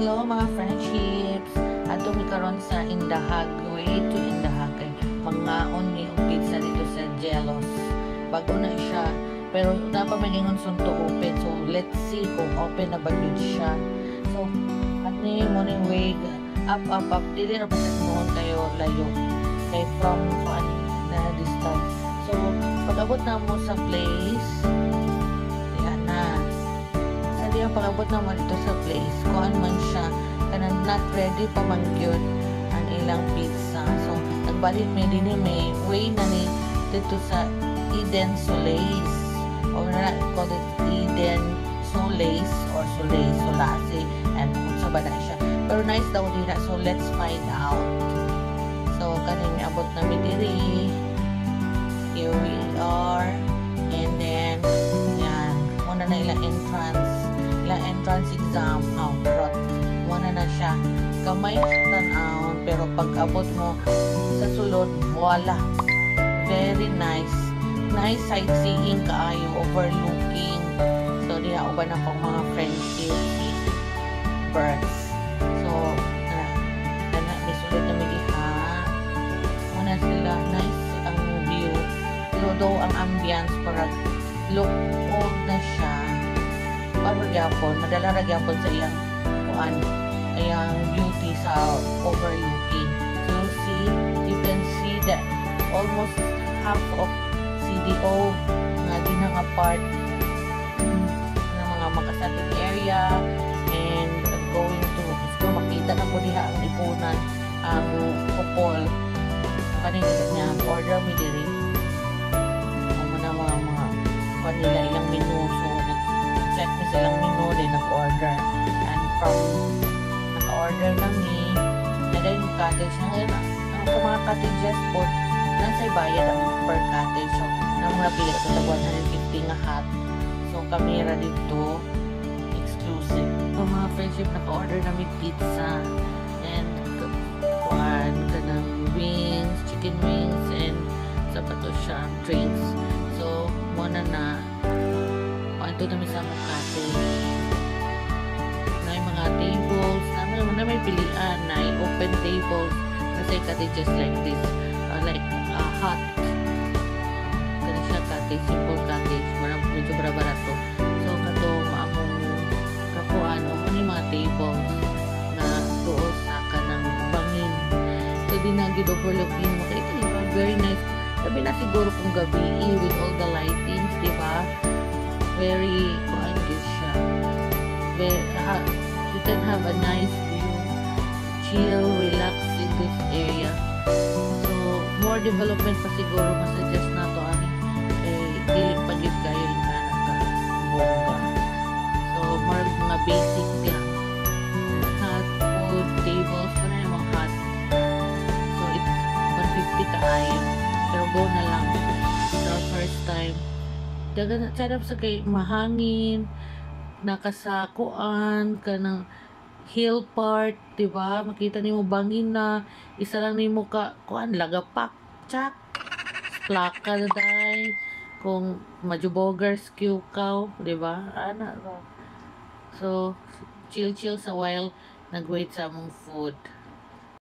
Hello mga friendships. Ato mi karon sa Indahag, way to Indahag kay mangaon ni og pizza dito sa Jelos. Bago na siya, pero dapat magingon sunto open. So let's see kung open na ba yun siya. So at ni morning way up dili ra pa noon kayo layo. Kay from na distance. So pag-abot na mo sa place, ang pag-abot naman ito sa place, kuan man siya, kanang not ready pa man gyud ang ilang pizza. So, nagbalik may din may way na ni dito sa Eden Solace. Or na call it Eden Solace or Solace, Solase, and kung sa ba na siya. Pero nice daw nila, so let's find out. So, kaning abot na mi diri. Here we are. And then, yan, muna na ilang entrance exam out muna na siya kamay siya tan-aon, pero pag abot mo sa sulod wala, very nice sightseeing kaayo, overlooking. So diha uban na pang mga friendship birds. So may sulod na diha muna sila, nice ang view, pero daw ang ambience para look old na siya. Madala ra gyapon sa iyang beauty sa overlooking. So you can see that almost half of CDO nga di na nga part ng mga makasating area, and going to makita na po diha ang ipunan, ang kupol kanina niya order mi diri mga kanila ilang menu. So check mo silang menu, din nag-order, and from naka-order lang na yung cottage ang sa mga cottages po nasa bayad ang per cottage. So nang muna pili ito na 150 nga hat. So kami ra dito exclusive. So mga friendship, naka-order namin pizza and kanang wings, chicken wings, and sa pato siya drinks. So muna na ito namin sa Makati na yung mga tables na may pilian na yung open tables kasi cottages like this, like hot kasi siya cottage, simple cottage, medyo barato. So kato maamong kakuan o yung mga tables na doon sa kanang bangin. So di na overlooking mo kayo, very nice. Sabi na siguro kung gabi with all the lightings, diba? Very good siya. You can have a nice view, chill, relax in this area. So more development pa siguro masuggest na to dili pa gid kayo na naka-bongga. So more mga basic lang, hot food tables na yung mga hot. So it's 150 kaayo, pero go na lang the first time. Dagan sarap sa kay mahangin, nakasakuan ka ng hill part, diba? Makita nimo bangin na isa lang nimo ka kuan lagapak chak plaka na day kung majubogers kyukaw, diba? Ana ra. So chill sa while nag-wait sa among food.